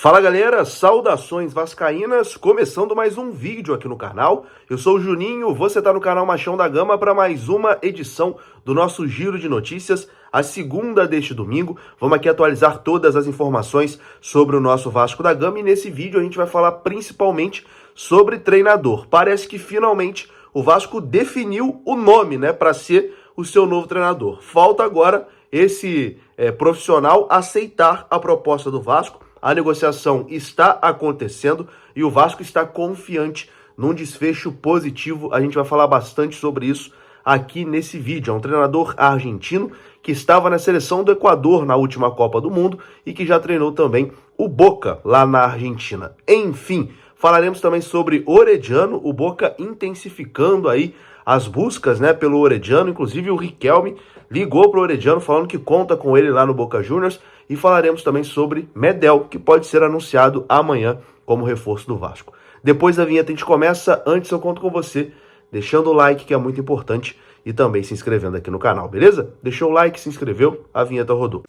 Fala galera, saudações vascaínas, começando mais um vídeo aqui no canal. Eu sou o Juninho, você tá no canal Machão da Gama para mais uma edição do nosso Giro de Notícias, a segunda deste domingo. Vamos aqui atualizar todas as informações sobre o nosso Vasco da Gama e nesse vídeo a gente vai falar principalmente sobre treinador. Parece que finalmente o Vasco definiu o nome, né, para ser o seu novo treinador. Falta agora esse profissional aceitar a proposta do Vasco. A negociação está acontecendo e o Vasco está confiante num desfecho positivo. A gente vai falar bastante sobre isso aqui nesse vídeo. É um treinador argentino que estava na seleção do Equador na última Copa do Mundo e que já treinou também o Boca lá na Argentina. Enfim, falaremos também sobre Orediano, o Boca intensificando aí as buscas, né, pelo Orediano. Inclusive o Riquelme ligou para o Orediano falando que conta com ele lá no Boca Juniors. E falaremos também sobre Medel, que pode ser anunciado amanhã como reforço do Vasco. Depois da vinheta a gente começa. Antes eu conto com você, deixando o like, que é muito importante, e também se inscrevendo aqui no canal, beleza? Deixou o like, se inscreveu, a vinheta rodou.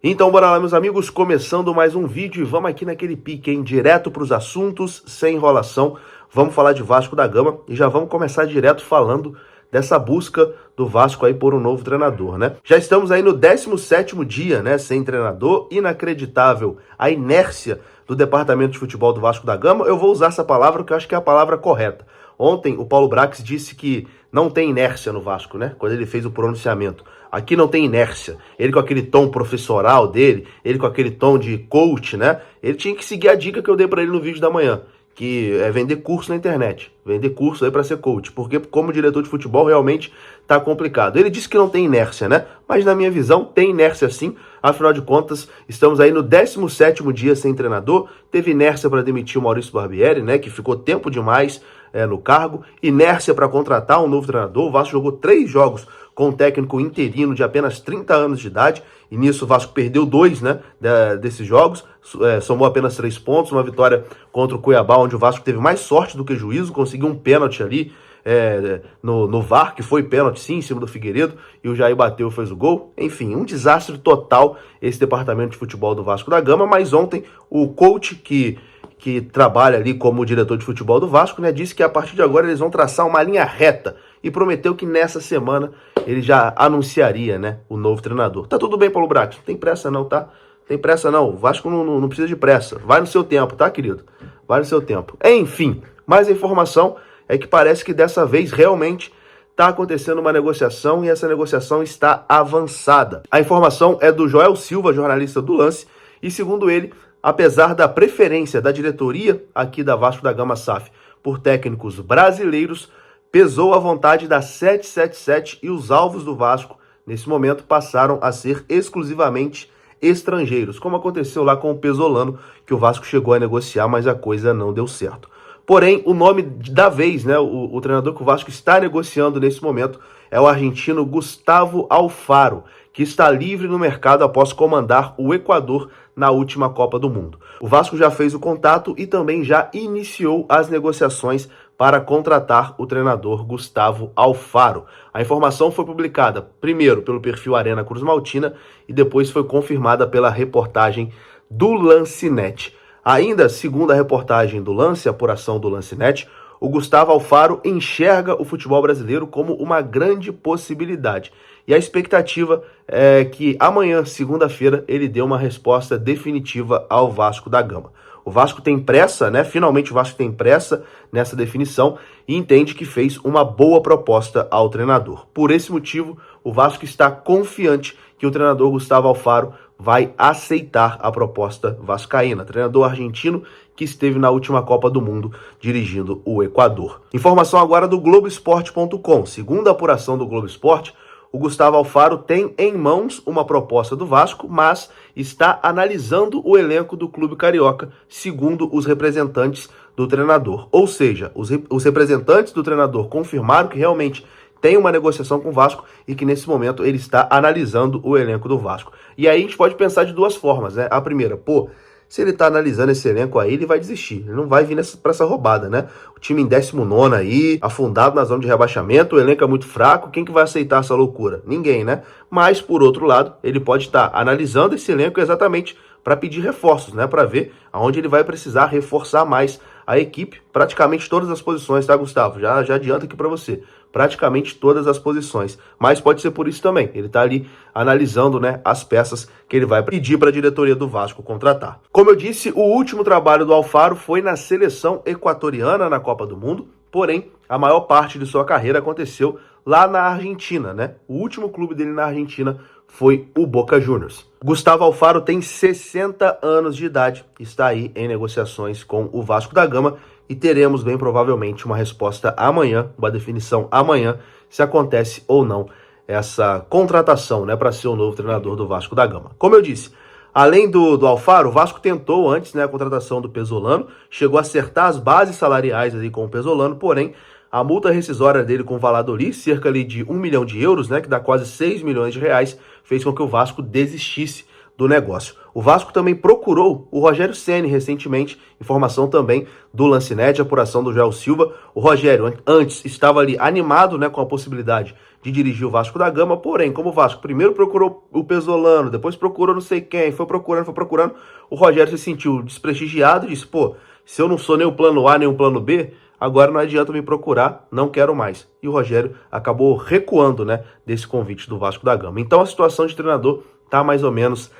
Então bora lá, meus amigos, começando mais um vídeo e vamos aqui naquele pique, hein? Direto para os assuntos, sem enrolação. Vamos falar de Vasco da Gama e já vamos começar direto falando dessa busca do Vasco aí por um novo treinador, né? Já estamos aí no 17º dia, né, sem treinador. Inacreditável a inércia do departamento de futebol do Vasco da Gama. Eu vou usar essa palavra que eu acho que é a palavra correta. Ontem o Paulo Brax disse que não tem inércia no Vasco, né? Quando ele fez o pronunciamento. Aqui não tem inércia. Ele com aquele tom professoral dele, ele com aquele tom de coach, né? Ele tinha que seguir a dica que eu dei para ele no vídeo da manhã, que é vender curso na internet, vender curso aí para ser coach, porque como diretor de futebol realmente tá complicado. Ele disse que não tem inércia, né? Mas na minha visão tem inércia sim, afinal de contas estamos aí no 17º dia sem treinador. Teve inércia para demitir o Maurício Barbieri, né, que ficou tempo demais no cargo, inércia para contratar um novo treinador. O Vasco jogou 3 jogos com um técnico interino de apenas 30 anos de idade, e nisso o Vasco perdeu 2, né, desses jogos, somou apenas 3 pontos, uma vitória contra o Cuiabá, onde o Vasco teve mais sorte do que juízo, conseguiu um pênalti ali no VAR, que foi pênalti sim, em cima do Figueiredo, e o Jair bateu e fez o gol. Enfim, um desastre total esse departamento de futebol do Vasco da Gama. Mas ontem o coach que trabalha ali como diretor de futebol do Vasco, né, disse que a partir de agora eles vão traçar uma linha reta e prometeu que nessa semana ele já anunciaria, né, o novo treinador. Tá tudo bem, Paulo Brax, não tem pressa não, tá? Tem pressa não, o Vasco não precisa de pressa, vai no seu tempo, tá, querido? Vai no seu tempo. Enfim, mais a informação é que parece que dessa vez realmente está acontecendo uma negociação e essa negociação está avançada. A informação é do Joel Silva, jornalista do Lance, e segundo ele, apesar da preferência da diretoria aqui da Vasco da Gama SAF por técnicos brasileiros, pesou a vontade da 777 e os alvos do Vasco, nesse momento, passaram a ser exclusivamente estrangeiros, como aconteceu lá com o Pesolano, que o Vasco chegou a negociar, mas a coisa não deu certo. Porém, o nome da vez, né, o treinador que o Vasco está negociando nesse momento é o argentino Gustavo Alfaro, que está livre no mercado após comandar o Equador na última Copa do Mundo. O Vasco já fez o contato e também já iniciou as negociações para contratar o treinador Gustavo Alfaro. A informação foi publicada primeiro pelo perfil Arena Cruz Maltina e depois foi confirmada pela reportagem do Lancenet. Ainda, segundo a reportagem do Lance, a apuração do Lancenet, o Gustavo Alfaro enxerga o futebol brasileiro como uma grande possibilidade. E a expectativa é que amanhã, segunda-feira, ele dê uma resposta definitiva ao Vasco da Gama. O Vasco tem pressa, né? Finalmente o Vasco tem pressa nessa definição e entende que fez uma boa proposta ao treinador. Por esse motivo, o Vasco está confiante que o treinador Gustavo Alfaro vai aceitar a proposta vascaína. Treinador argentino que esteve na última Copa do Mundo dirigindo o Equador. Informação agora do Globoesporte.com. Segundo a apuração do Globo Esporte, o Gustavo Alfaro tem em mãos uma proposta do Vasco, mas está analisando o elenco do clube carioca, segundo os representantes do treinador. Ou seja, os representantes do treinador confirmaram que realmente tem uma negociação com o Vasco e que nesse momento ele está analisando o elenco do Vasco. E aí a gente pode pensar de duas formas, né? A primeira, Se ele tá analisando esse elenco aí, ele vai desistir. Ele não vai vir pra essa roubada, né? O time em 19º aí, afundado na zona de rebaixamento, o elenco é muito fraco, quem que vai aceitar essa loucura? Ninguém, né? Mas, por outro lado, ele pode estar analisando esse elenco exatamente para pedir reforços, né? Para ver aonde ele vai precisar reforçar mais a equipe, praticamente todas as posições, tá, Gustavo? Já adianto aqui para você. Praticamente todas as posições. Mas pode ser por isso também. Ele tá ali analisando, né, as peças que ele vai pedir para a diretoria do Vasco contratar. Como eu disse, o último trabalho do Alfaro foi na seleção equatoriana na Copa do Mundo, porém, a maior parte de sua carreira aconteceu lá na Argentina, né? O último clube dele na Argentina foi o Boca Juniors. Gustavo Alfaro tem 60 anos de idade, está aí em negociações com o Vasco da Gama e teremos bem provavelmente uma resposta amanhã, uma definição amanhã, se acontece ou não essa contratação, né, para ser o novo treinador do Vasco da Gama. Como eu disse, além do Alfaro, o Vasco tentou antes, né, a contratação do Pesolano, chegou a acertar as bases salariais ali com o Pesolano, porém a multa rescisória dele com o Valladolid, cerca ali de 1 milhão de euros, né, que dá quase 6 milhões de reais, fez com que o Vasco desistisse do negócio. O Vasco também procurou o Rogério Ceni recentemente, informação também do Lancinete, apuração do Joel Silva. O Rogério antes estava ali animado, né, com a possibilidade de dirigir o Vasco da Gama, porém, como o Vasco primeiro procurou o Pesolano, depois procurou não sei quem, foi procurando, o Rogério se sentiu desprestigiado e disse, pô, se eu não sou nem o plano A nem o plano B, agora não adianta me procurar, não quero mais. E o Rogério acabou recuando, né, desse convite do Vasco da Gama. Então a situação de treinador tá mais ou menos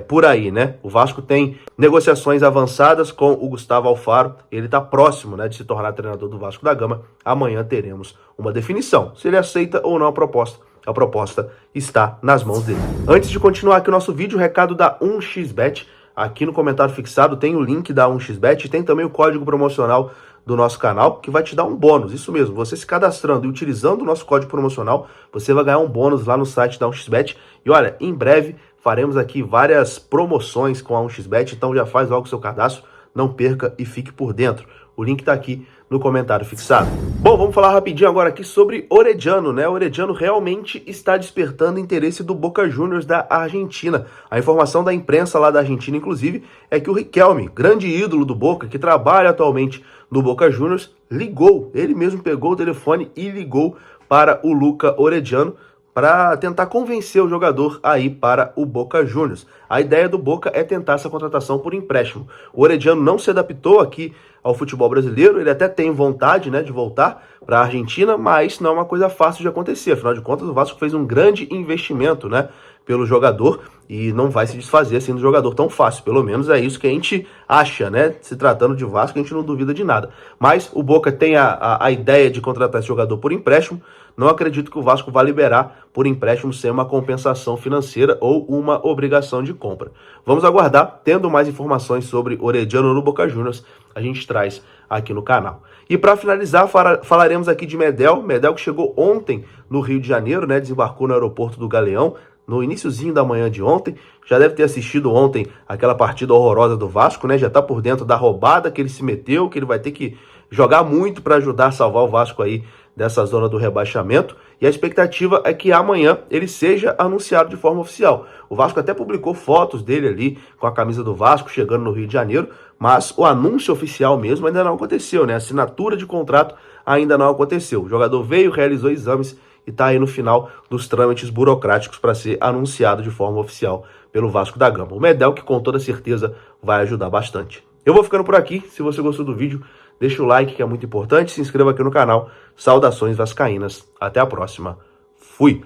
por aí, né? O Vasco tem negociações avançadas com o Gustavo Alfaro, ele tá próximo, né, de se tornar treinador do Vasco da Gama. Amanhã teremos uma definição, se ele aceita ou não a proposta está nas mãos dele. Antes de continuar aqui o nosso vídeo, o recado da 1xBet, aqui no comentário fixado tem o link da 1xBet, tem também o código promocional do nosso canal, que vai te dar um bônus, isso mesmo, você se cadastrando e utilizando o nosso código promocional, você vai ganhar um bônus lá no site da 1xBet, e olha, em breve faremos aqui várias promoções com a 1xBet, então já faz logo o seu cadastro, não perca e fique por dentro, o link tá aqui no comentário fixado. Bom, vamos falar rapidinho agora aqui sobre Orediano, né? O Orediano realmente está despertando interesse do Boca Juniors da Argentina. A informação da imprensa lá da Argentina, inclusive, é que o Riquelme, grande ídolo do Boca, que trabalha atualmente no Boca Juniors, ligou, ele mesmo pegou o telefone e ligou para o Luca Orediano para tentar convencer o jogador a ir para o Boca Juniors. A ideia do Boca é tentar essa contratação por empréstimo. O Orediano não se adaptou aqui ao futebol brasileiro, ele até tem vontade, né, de voltar para a Argentina, mas não é uma coisa fácil de acontecer. Afinal de contas, o Vasco fez um grande investimento, né, pelo jogador e não vai se desfazer assim do jogador tão fácil. Pelo menos é isso que a gente acha, né? Se tratando de Vasco, a gente não duvida de nada. Mas o Boca tem a ideia de contratar esse jogador por empréstimo. Não acredito que o Vasco vá liberar por empréstimo sem uma compensação financeira ou uma obrigação de compra. Vamos aguardar. Tendo mais informações sobre Orediano no Boca Juniors, a gente traz aqui no canal. E para finalizar, falaremos aqui de Medel. Medel que chegou ontem no Rio de Janeiro, né? Desembarcou no aeroporto do Galeão, no iniciozinho da manhã de ontem. Já deve ter assistido ontem aquela partida horrorosa do Vasco, né? Já tá por dentro da roubada que ele se meteu, que ele vai ter que jogar muito para ajudar a salvar o Vasco aí dessa zona do rebaixamento. E a expectativa é que amanhã ele seja anunciado de forma oficial. O Vasco até publicou fotos dele ali com a camisa do Vasco chegando no Rio de Janeiro, mas o anúncio oficial mesmo ainda não aconteceu, né? A assinatura de contrato ainda não aconteceu. O jogador veio, realizou exames e está aí no final dos trâmites burocráticos para ser anunciado de forma oficial pelo Vasco da Gama. O Medel que com toda certeza vai ajudar bastante. Eu vou ficando por aqui. Se você gostou do vídeo, deixa o like que é muito importante. Se inscreva aqui no canal. Saudações vascaínas. Até a próxima. Fui!